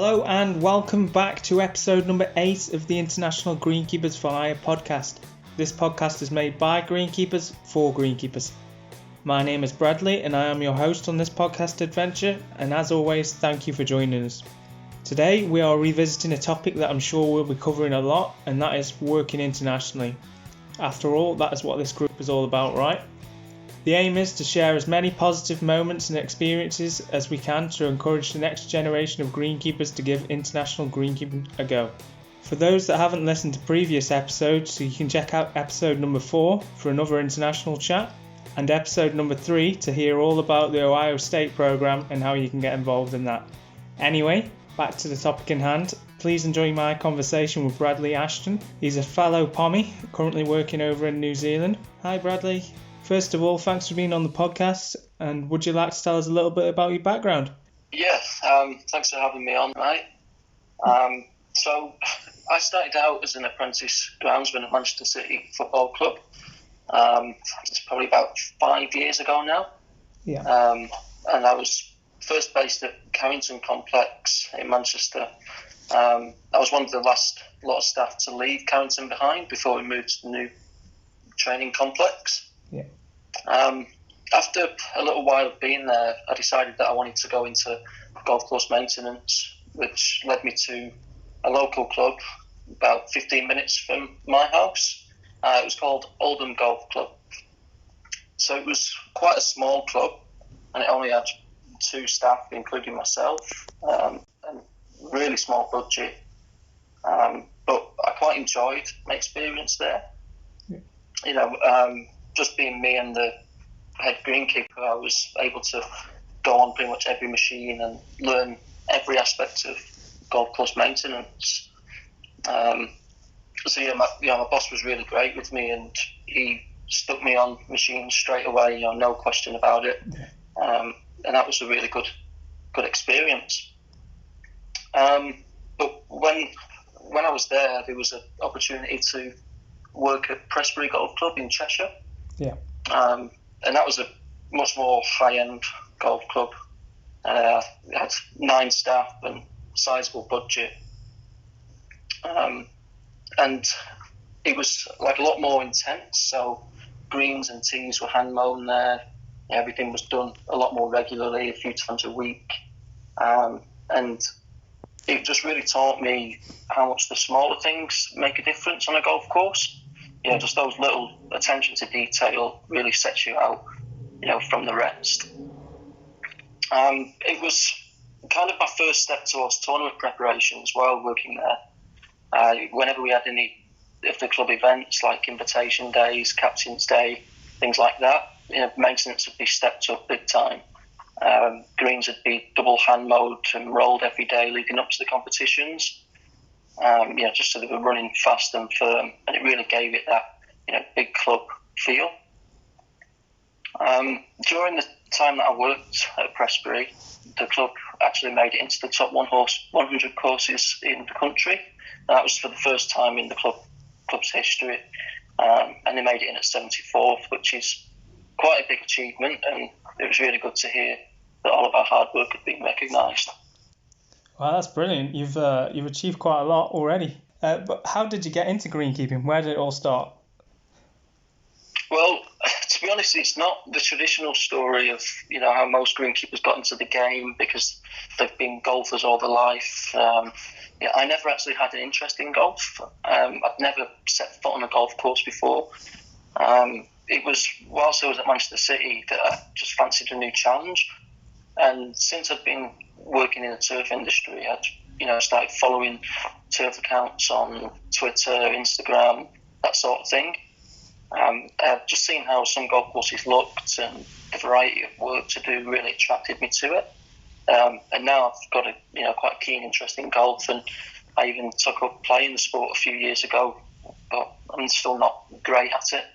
Hello and welcome back to episode number 8 of the International Greenkeepers For Hire podcast. This podcast is made by greenkeepers for greenkeepers. My name is Bradley and I am your host on this podcast adventure, and as always, thank you for joining us. Today we are revisiting a topic that I'm sure we'll be covering a lot, and that is working internationally. After all, that is what this group is all about, right? The aim is to share as many positive moments and experiences as we can to encourage the next generation of greenkeepers to give international greenkeeping a go. For those that haven't listened to previous episodes, you can check out episode number 4 for another international chat, and episode number 3 to hear all about the Ohio State program and how you can get involved in that. Anyway, back to the topic in hand. Please enjoy my conversation with Bradley Ashton. He's a fellow Pommy, currently working over in New Zealand. Hi Bradley. First of all, thanks for being on the podcast, and would you like to tell us a little bit about your background? Yes, thanks for having me on, mate. So I started out as an apprentice groundsman at Manchester City Football Club. It's probably about 5 years ago now. Yeah. And I was first based at Carrington Complex in Manchester. I was one of the last lot of staff to leave Carrington behind before we moved to the new training complex. Yeah. After a little while of being there, I decided that I wanted to go into golf course maintenance, which led me to a local club about 15 minutes from my house. It was called Oldham Golf Club. So it was quite a small club, and it only had 2 staff, including myself, and really small budget. But I quite enjoyed my experience there. Yeah. Just being me and the head greenkeeper, I was able to go on pretty much every machine and learn every aspect of golf course maintenance. My boss was really great with me, and he stuck me on machines straight away, no question about it. And that was a really good experience. But when I was there was an opportunity to work at Prestbury Golf Club in Cheshire. Yeah. And that was a much more high-end golf club. It had 9 staff and sizable budget. And it was like a lot more intense. So greens and tees were hand mown there. Everything was done a lot more regularly, a few times a week. And it just really taught me how much the smaller things make a difference on a golf course. Just those little attention to detail really sets you out, from the rest. It was kind of my first step towards tournament preparation as well, working there. Whenever we had any of the club events, like invitation days, captain's day, things like that, maintenance would be stepped up big time. Greens would be double hand mowed and rolled every day leading up to the competitions. Just so they were running fast and firm, and it really gave it that, big club feel. During the time that I worked at Prestbury, the club actually made it into the top 100 courses in the country. And that was for the first time in the club's history, and they made it in at 74th, which is quite a big achievement, and it was really good to hear that all of our hard work had been recognised. Wow, that's brilliant. You've achieved quite a lot already. But how did you get into greenkeeping? Where did it all start? Well, to be honest, it's not the traditional story of how most greenkeepers got into the game because they've been golfers all their life. I never actually had an interest in golf. I'd never set foot on a golf course before. It was whilst I was at Manchester City that I just fancied a new challenge. And since I'd been working in the turf industry, I'd started following turf accounts on Twitter, Instagram, that sort of thing. I've just seen how some golf courses looked, and the variety of work to do really attracted me to it. And now I've got a quite a keen interest in golf, and I even took up playing the sport a few years ago, but I'm still not great at it.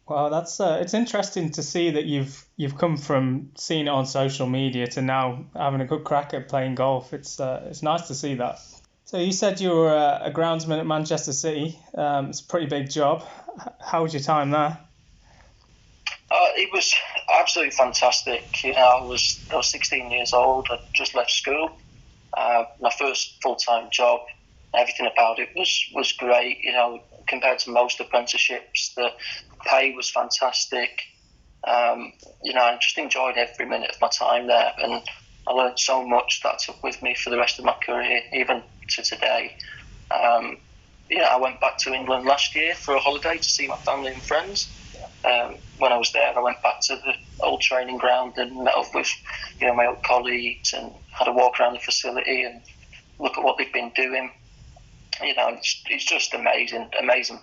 Well, that's it's interesting to see that you've come from seeing it on social media to now having a good crack at playing golf. It's nice to see that. So you said you were a groundsman at Manchester City. It's a pretty big job. How was your time there? It was absolutely fantastic. I was 16 years old. I'd just left school, My first full-time job, everything about it was great. Compared to most apprenticeships, the pay was fantastic. I just enjoyed every minute of my time there, and I learned so much that I took with me for the rest of my career, even to today. I went back to England last year for a holiday to see my family and friends. When I was there, I went back to the old training ground and met up with, my old colleagues and had a walk around the facility and look at what they've been doing. It's just amazing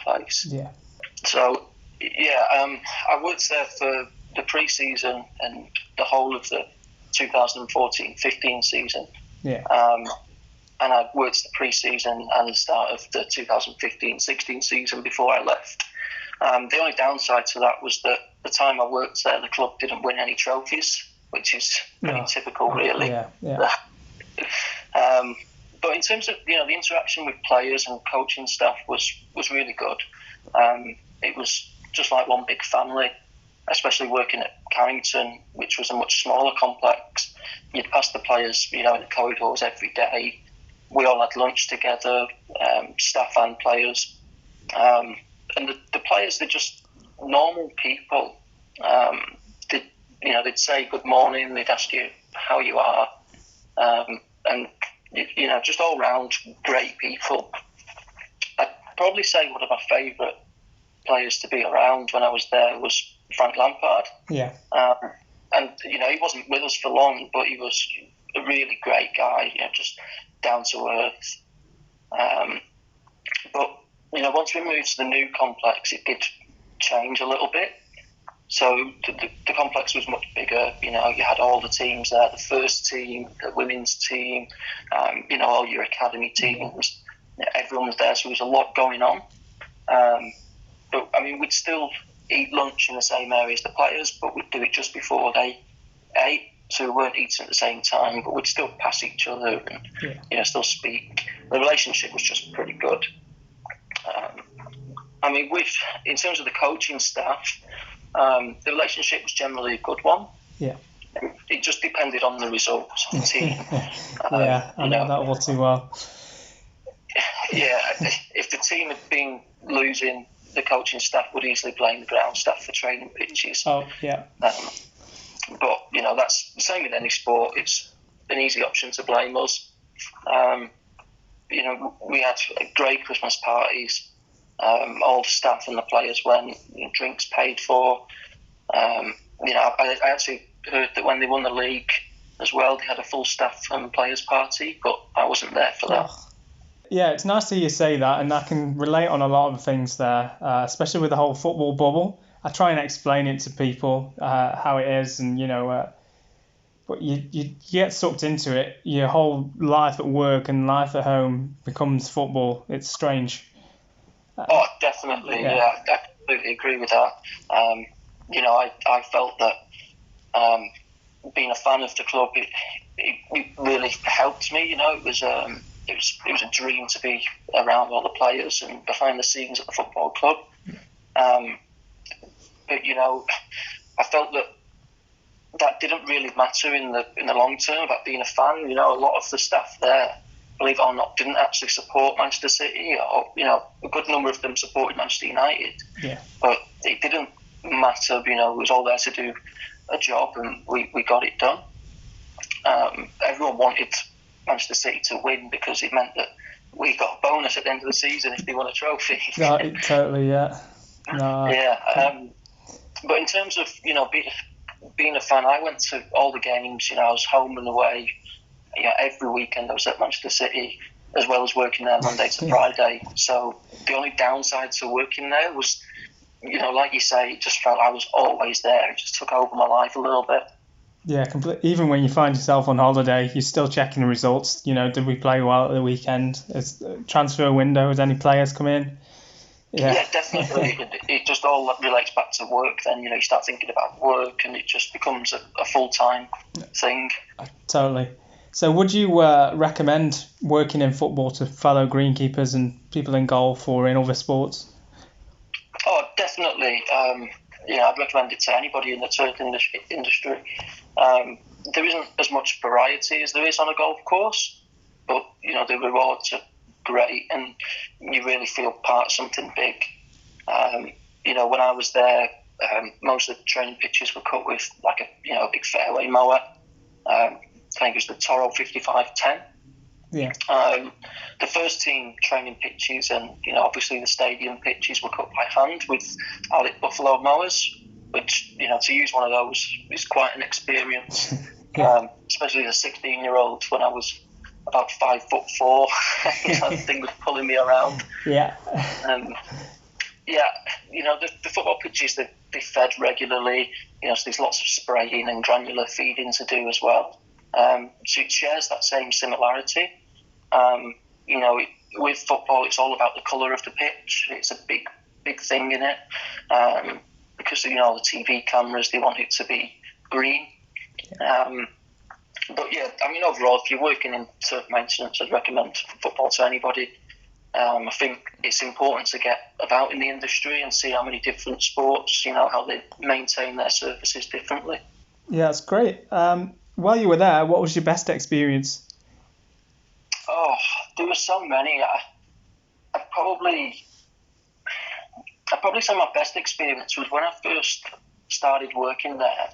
place. Yeah. So, I worked there for the pre-season and the whole of the 2014-15 season. Yeah. And I worked the pre-season and the start of the 2015-16 season before I left. The only downside to that was that the time I worked there, the club didn't win any trophies, which is pretty typical, really. Yeah. But in terms of the interaction with players and coaching staff was really good. It was just like one big family, especially working at Carrington, which was a much smaller complex. You'd pass the players, in the corridors every day. We all had lunch together, staff and players. And the players, they're just normal people. They'd say good morning, they'd ask you how you are. And just all round great people. I'd probably say one of my favourite players to be around when I was there was Frank Lampard. Yeah. And he wasn't with us for long, but he was a really great guy. Just down to earth. But once we moved to the new complex, it did change a little bit. So the complex was much bigger. You had all the teams there, the first team, the women's team, all your academy teams. Everyone was there, so there was a lot going on. But, we'd still eat lunch in the same area as the players, but we'd do it just before they ate. So we weren't eating at the same time, but we'd still pass each other and, still speak. The relationship was just pretty good. In terms of the coaching staff, the relationship was generally a good one. Yeah. It just depended on the results of the team. I know that all too well. Yeah, if the team had been losing, the coaching staff would easily blame the ground staff for training pitches. Oh, yeah. But, that's the same with any sport. It's an easy option to blame us. We had great Christmas parties. All the staff and the players went, drinks paid for. I actually heard that when they won the league as well, they had a full staff and players party, but I wasn't there for that. Yeah, it's nice to hear you say that, and I can relate on a lot of things there, especially with the whole football bubble. I try and explain it to people how it is, and but you get sucked into it. Your whole life at work and life at home becomes football. It's strange. Definitely. Yeah, I completely agree with that. I felt that being a fan of the club, it really helped me. It was a dream to be around all the players and behind the scenes at the football club. But I felt that didn't really matter in the long term about being a fan. A lot of the staff there, believe it or not, didn't actually support Manchester City, or a good number of them supported Manchester United. Yeah. But it didn't matter. We was all there to do a job, and we got it done. Everyone wanted Manchester City to win because it meant that we got a bonus at the end of the season if they won a trophy. Totally, yeah. No. Yeah. But in terms of being a fan, I went to all the games. I was home and away. Every weekend I was at Manchester City, as well as working there Monday to Friday. So the only downside to working there was, like you say, it just felt I was always there. It just took over my life a little bit. Yeah, even when you find yourself on holiday, you're still checking the results. Did we play well at the weekend? As transfer window, has any players come in? Yeah, definitely. It just all relates back to work. Then you start thinking about work, and it just becomes a full-time thing. Totally. So, would you recommend working in football to fellow greenkeepers and people in golf or in other sports? Oh, definitely. I'd recommend it to anybody in the turf industry. There isn't as much variety as there is on a golf course. but the rewards are great, and you really feel part of something big. When I was there, most of the training pitches were cut with like a big fairway mower. I think it was the Toro 5510. Yeah. The first team training pitches and obviously the stadium pitches were cut by hand with Alec Buffalo mowers, which to use one of those is quite an experience. Yeah. Especially as a 16-year-old when I was about 5'4", the thing was pulling me around. Yeah. The football pitches they fed regularly. So there's lots of spraying and granular feeding to do as well. So it shares that same similarity. With football, it's all about the colour of the pitch. It's a big thing in it, because the TV cameras, they want it to be green. Overall, if you're working in turf maintenance, I'd recommend football to anybody. I think it's important to get about in the industry and see how many different sports, how they maintain their surfaces differently. Yeah, that's great. While you were there, what was your best experience? Oh, there were so many. I'd probably say my best experience was when I first started working there.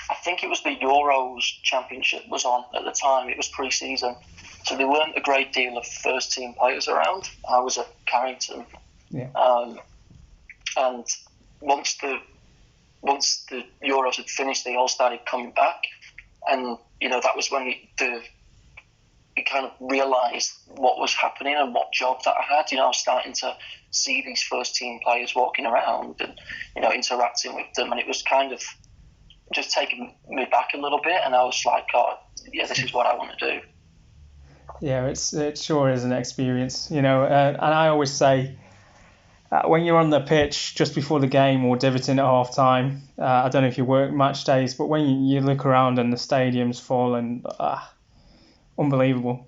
I think it was the Euros Championship was on at the time. It was pre-season, so there weren't a great deal of first-team players around. I was at Carrington. Yeah. And once the Euros had finished, they all started coming back, and that was when you kind of realised what was happening and what job that I had. I was starting to see these first-team players walking around and interacting with them, and it was kind of just taking me back a little bit, and I was like, oh, yeah, this is what I want to do. Yeah, it sure is an experience, and I always say, when you're on the pitch just before the game or divoting at half time, I don't know if you work match days, but when you look around and the stadium's full and unbelievable.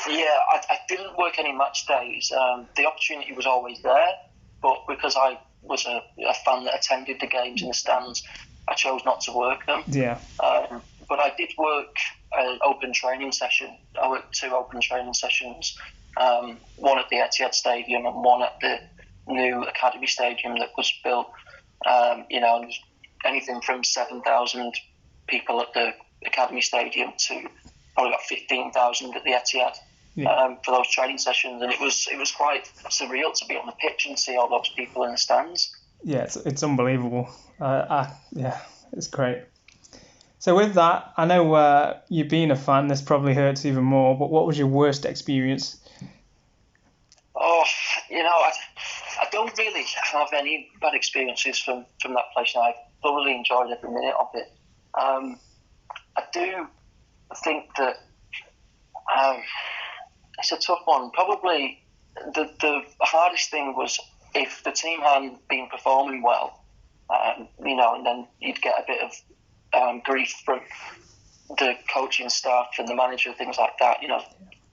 Yeah, I didn't work any match days. The opportunity was always there, but because I was a fan that attended the games in the stands, I chose not to work them. Yeah. But I did work an open training session. I worked 2 open training sessions, one at the Etihad Stadium and one at the new Academy Stadium that was built. There's anything from 7,000 people at the Academy Stadium to probably about 15,000 at the Etihad for those training sessions, and it was quite surreal to be on the pitch and see all those people in the stands. Yeah, it's unbelievable. It's great. So with that, I know you being a fan, this probably hurts even more, but what was your worst experience? Oh, I don't really have any bad experiences from that place. I thoroughly enjoyed every minute of it. I do think that it's a tough one. Probably the hardest thing was if the team hadn't been performing well, and then you'd get a bit of grief from the coaching staff and the manager, things like that.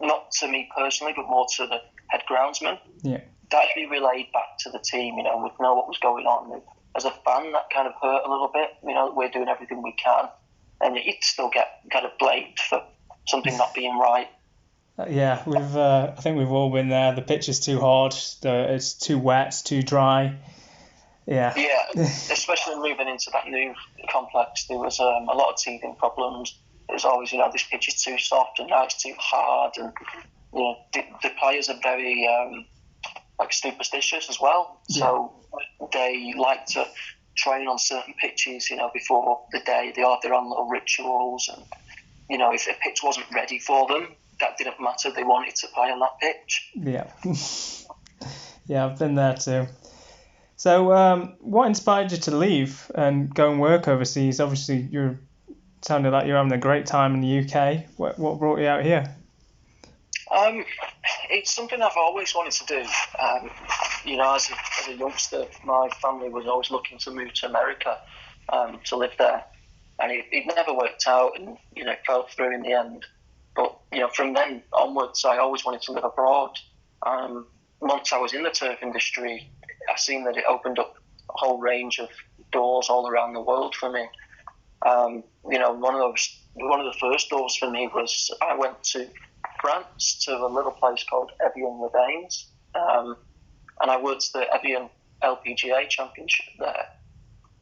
Not to me personally, but more to the head groundsman. Yeah. That should be relayed back to the team. We'd know what was going on. And as a fan, that kind of hurt a little bit. We're doing everything we can, and you'd still get kind of blamed for something not being right. Yeah, I think we've all been there. The pitch is too hard. It's too wet. It's too dry. Yeah. Yeah, especially moving into that new complex, there was a lot of teething problems. It was always, this pitch is too soft and now it's too hard, and the players are very superstitious as well. So they like to train on certain pitches, before the day. They have their own little rituals, and if a pitch wasn't ready for them, that didn't matter. They wanted to play on that pitch. Yeah. Yeah, I've been there too. So, what inspired you to leave and go and work overseas? Obviously, you sounded like you're having a great time in the UK. What brought you out here? It's something I've always wanted to do. As a youngster, my family was always looking to move to America to live there, and it never worked out, and it fell through in the end. But from then onwards, I always wanted to live abroad. Once I was in the turf industry, I seen that it opened up a whole range of doors all around the world for me. One of the first doors for me was I went to France to a little place called Evian-les-Bains, and I worked the Evian LPGA Championship there.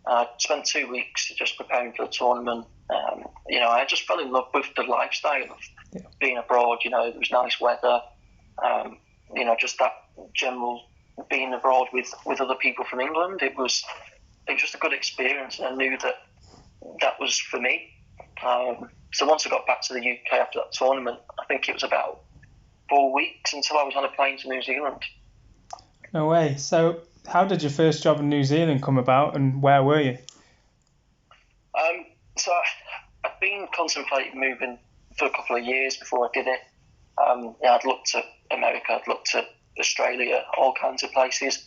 I spent 2 weeks just preparing for the tournament. I just fell in love with the lifestyle of being abroad. There was nice weather. Just that general being abroad with other people from England. It was just a good experience, and I knew that was for me. So once I got back to the UK after that tournament, I think it was about 4 weeks until I was on a plane to New Zealand. No way. So how did your first job in New Zealand come about, and where were you? So I'd been contemplating moving for a couple of years before I did it. I'd looked at America, I'd looked at Australia, all kinds of places.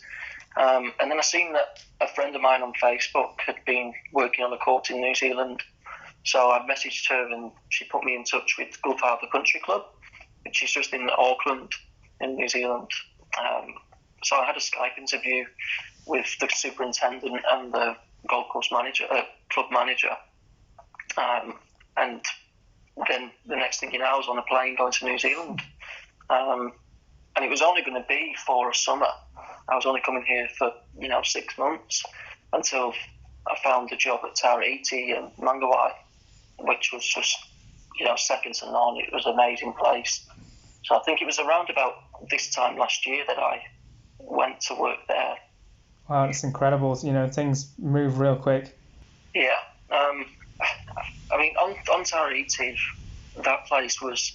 And then I seen that a friend of mine on Facebook had been working on a court in New Zealand. So I messaged her and she put me in touch with Gulf Harbour Country Club, which is just in Auckland in New Zealand. So I had a Skype interview with the superintendent and the golf course manager, club manager. And then the next thing you know, I was on a plane going to New Zealand. And it was only going to be for a summer. I was only coming here for, 6 months until I found a job at Tahiti and Mangawai, which was just, second to none. It was an amazing place. So I think it was around about this time last year that I went to work there. Wow, it's incredible. Things move real quick. Yeah. On Tahiti, that place was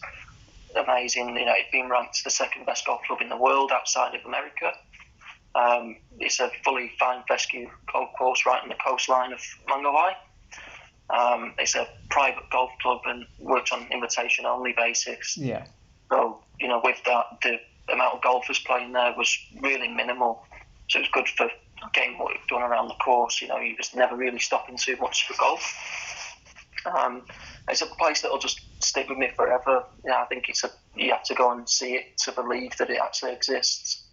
amazing. It'd been ranked the second best golf club in the world outside of America. It's a fully fine fescue golf course right on the coastline of Mangawai. It's a private golf club and works on invitation-only basis. Yeah. So, with that, the amount of golfers playing there was really minimal. So it was good for getting work done around the course. You was never really stopping too much for golf. It's a place that will just stick with me forever. I think you have to go and see it to believe that it actually exists.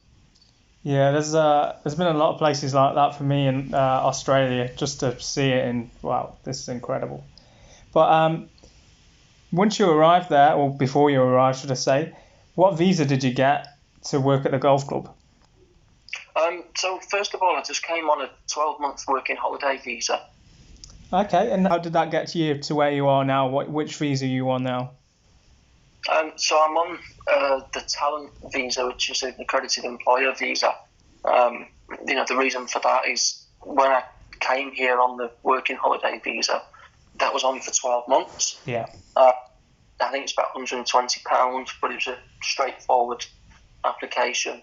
Yeah, there's been a lot of places like that for me in Australia, just to see it, and wow, this is incredible. But once you arrived there, or before you arrived, should I say, what visa did you get to work at the golf club? So first of all, I just came on a 12-month working holiday visa. Okay, and how did that get you to where you are now? Which visa are you on now? So I'm on the talent visa, which is an accredited employer visa. The reason for that is when I came here on the working holiday visa, that was only for 12 months. Yeah. I think it's about £120, but it was a straightforward application.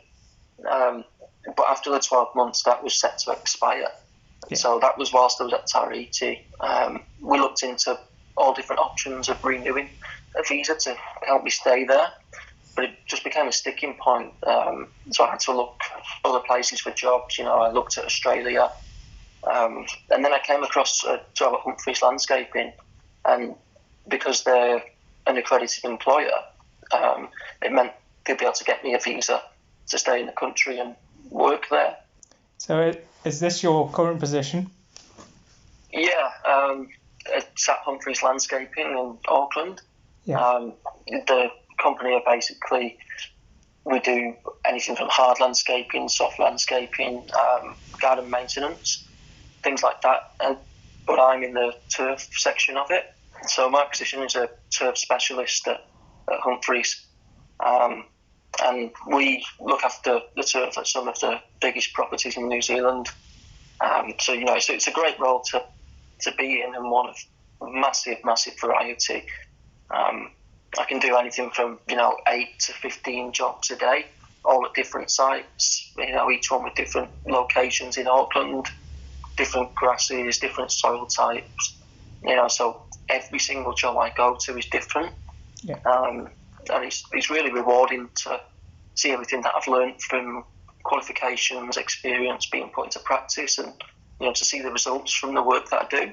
But after the 12 months, that was set to expire. Yeah. So that was whilst I was at Tahiti. We looked into all different options of renewing a visa to help me stay there, but it just became a sticking point. So I had to look other places for jobs. I looked at Australia, and then I came across a job at Humphreys Landscaping, and because they're an accredited employer, it meant they'd be able to get me a visa to stay in the country and work there. So is this your current position? Yeah, it's at Humphreys Landscaping in Auckland. Yeah. The company are basically, we do anything from hard landscaping, soft landscaping, garden maintenance, things like that. But I'm in the turf section of it. So my position is a turf specialist at Humphreys. And we look after the turf at some of the biggest properties in New Zealand. So it's a great role to be in, and one of massive variety. I can do anything from 8 to 15 jobs a day, all at different sites. Each one with different locations in Auckland, different grasses, different soil types. So every single job I go to is different. Yeah. And it's really rewarding to see everything that I've learned from qualifications, experience being put into practice, and to see the results from the work that I do.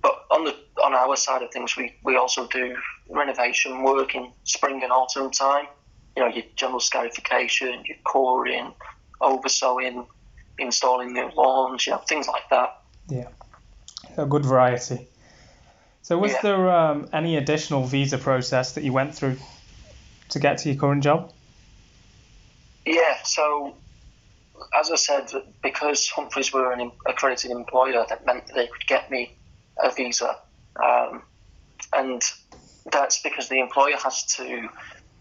But on our side of things, we also do renovation work in spring and autumn time. Your general scarification, your coring, oversowing, installing new lawns, things like that. Yeah, a good variety. So was there any additional visa process that you went through to get to your current job? Yeah, so as I said, because Humphreys were an accredited employer, that meant that they could get me a visa. And that's because the employer has to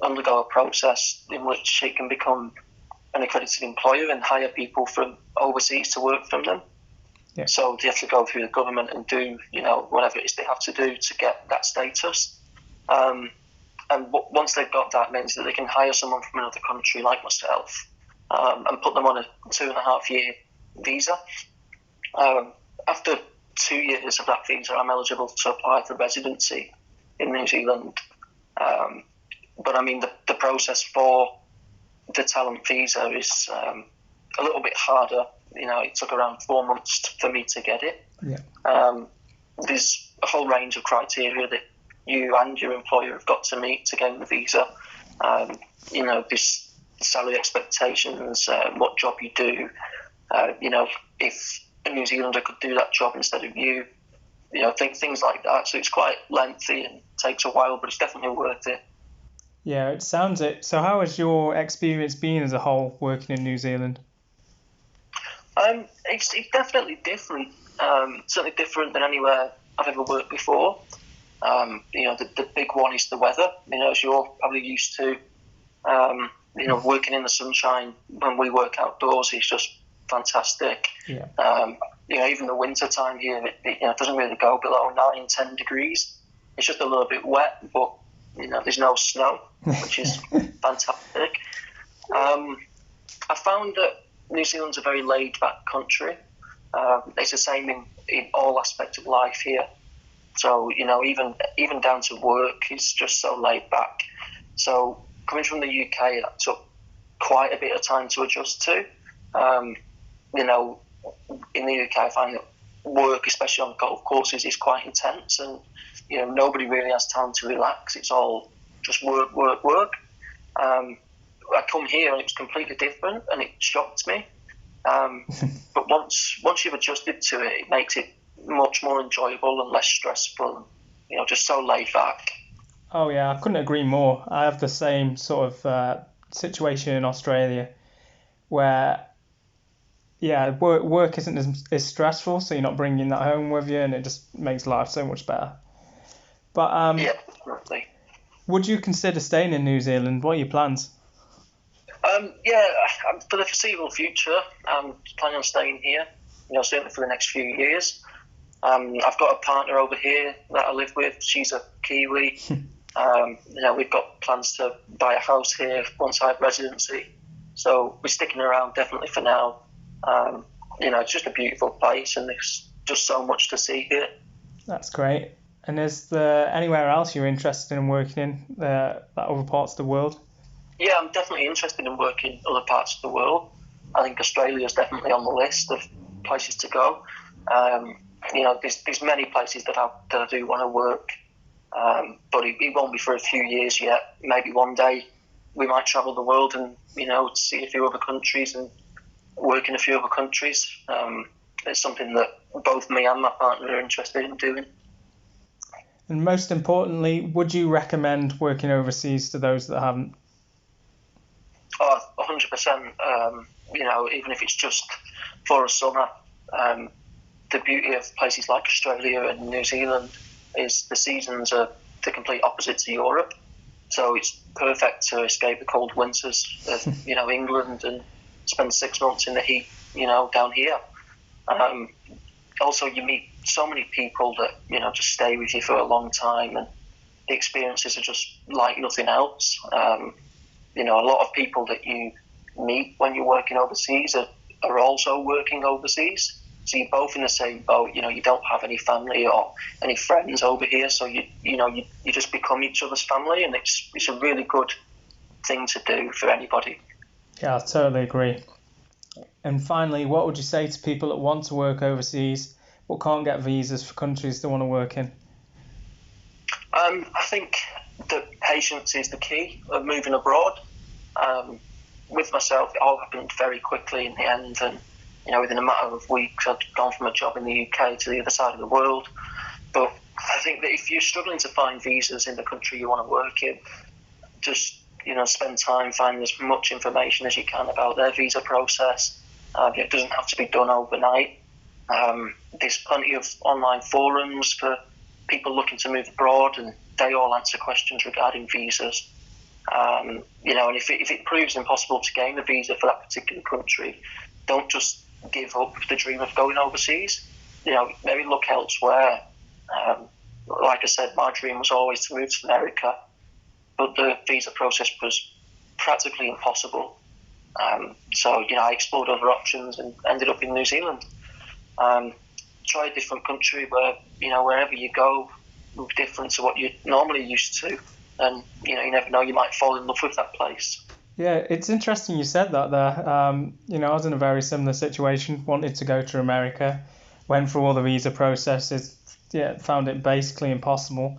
undergo a process in which it can become an accredited employer and hire people from overseas to work from them. Yeah. So they have to go through the government and do, whatever it is they have to do to get that status. And once they've got that, it means that they can hire someone from another country like myself and put them on a 2.5-year visa. After 2 years of that visa, I'm eligible to apply for residency in New Zealand. But I mean, the process for the talent visa is a little bit harder. It took around 4 months for me to get it. Yeah. There's a whole range of criteria that you and your employer have got to meet to gain the visa. This salary expectations, what job you do. If a New Zealander could do that job instead of you, things like that. So it's quite lengthy and takes a while, but it's definitely worth it. Yeah, it sounds it. So how has your experience been as a whole working in New Zealand? It's definitely different. Certainly different than anywhere I've ever worked before. The big one is the weather. As you're probably used to, working in the sunshine when we work outdoors is just fantastic. Yeah. Even the winter time here, it doesn't really go below 9-10 degrees. It's just a little bit wet, but there's no snow, which is fantastic. I found that New Zealand's a very laid-back country. It's the same in all aspects of life here. So, even down to work is just so laid back. So, coming from the UK, that took quite a bit of time to adjust to. In the UK, I find that work, especially on golf courses, is quite intense, and nobody really has time to relax. It's all just work, work, work. I come here and it was completely different, and it shocked me. But once you've adjusted to it, it makes it much more enjoyable and less stressful. Just so laid back. Oh yeah, I couldn't agree more. I have the same sort of situation in Australia, where work isn't as stressful, so you're not bringing that home with you, and it just makes life so much better. But yeah, definitely. Would you consider staying in New Zealand? What are your plans? For the foreseeable future, I'm planning on staying here. Certainly for the next few years. I've got a partner over here that I live with. She's a Kiwi. We've got plans to buy a house here once I have residency. So we're sticking around definitely for now. It's just a beautiful place, and there's just so much to see here. That's great. And is there anywhere else you're interested in working in, that other parts of the world? Yeah, I'm definitely interested in working in other parts of the world. I think Australia is definitely on the list of places to go. There's many places that I do want to work, but it won't be for a few years yet. Maybe one day we might travel the world and see a few other countries and work in a few other countries. It's something that both me and my partner are interested in doing. And most importantly, would you recommend working overseas to those that haven't? Oh, 100%. Even if it's just for a summer. The beauty of places like Australia and New Zealand is the seasons are the complete opposite to Europe. So it's perfect to escape the cold winters of, England and spend 6 months in the heat, down here. Also, you meet so many people that, just stay with you for a long time, and the experiences are just like nothing else. A lot of people that you meet when you're working overseas are also working overseas. So you're both in the same boat. You don't have any family or any friends over here, so you just become each other's family, and it's a really good thing to do for anybody. Yeah, I totally agree. And finally, what would you say to people that want to work overseas but can't get visas for countries they want to work in? I think that patience is the key of moving abroad. With myself, it all happened very quickly in the end, and within a matter of weeks, I'd gone from a job in the UK to the other side of the world. But I think that if you're struggling to find visas in the country you want to work in, just spend time finding as much information as you can about their visa process. It doesn't have to be done overnight. There's plenty of online forums for people looking to move abroad, and they all answer questions regarding visas. And if it proves impossible to gain a visa for that particular country, don't just give up the dream of going overseas. Maybe look elsewhere. Like I said, my dream was always to move to America, but the visa process was practically impossible. So I explored other options and ended up in New Zealand. Try a different country where, wherever you go will be different to what you're normally used to. And, you never know, you might fall in love with that place. Yeah, it's interesting you said that there. I was in a very similar situation, wanted to go to America, went through all the visa processes, found it basically impossible,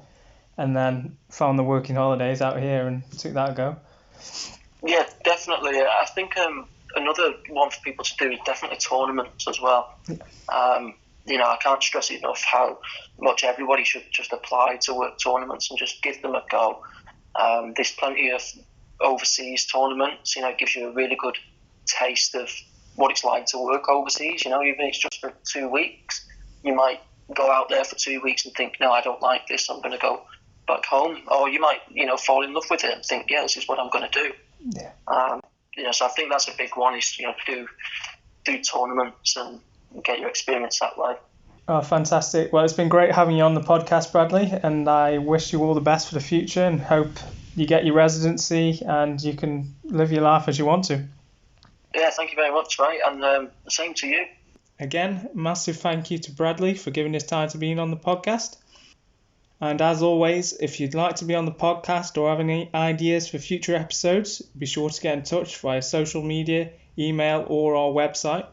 and then found the working holidays out here and took that a go. Yeah, definitely. I think another one for people to do is definitely tournaments as well. I can't stress enough how much everybody should just apply to work tournaments and just give them a go. There's plenty of overseas tournaments. It gives you a really good taste of what it's like to work overseas. Even if it's just for 2 weeks, you might go out there for 2 weeks and think, no, I don't like this, I'm going to go back home. Or you might, fall in love with it and think, yeah, this is what I'm going to do. Yeah. So I think that's a big one, is do tournaments and get your experience that way. Oh, fantastic. Well, it's been great having you on the podcast, Bradley, and I wish you all the best for the future and hope you get your residency and you can live your life as you want to. Yeah, thank you very much, mate, and the same to you. Again, massive thank you to Bradley for giving his time to being on the podcast. And as always, if you'd like to be on the podcast or have any ideas for future episodes, be sure to get in touch via social media, email, or our website.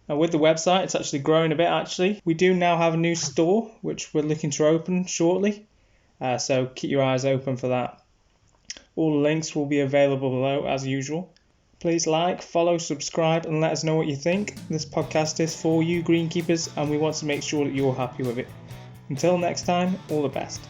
Now, with the website, it's actually growing a bit, actually. We do now have a new store, which we're looking to open shortly. So keep your eyes open for that. All the links will be available below, as usual. Please like, follow, subscribe, and let us know what you think. This podcast is for you, greenkeepers, and we want to make sure that you're happy with it. Until next time, all the best.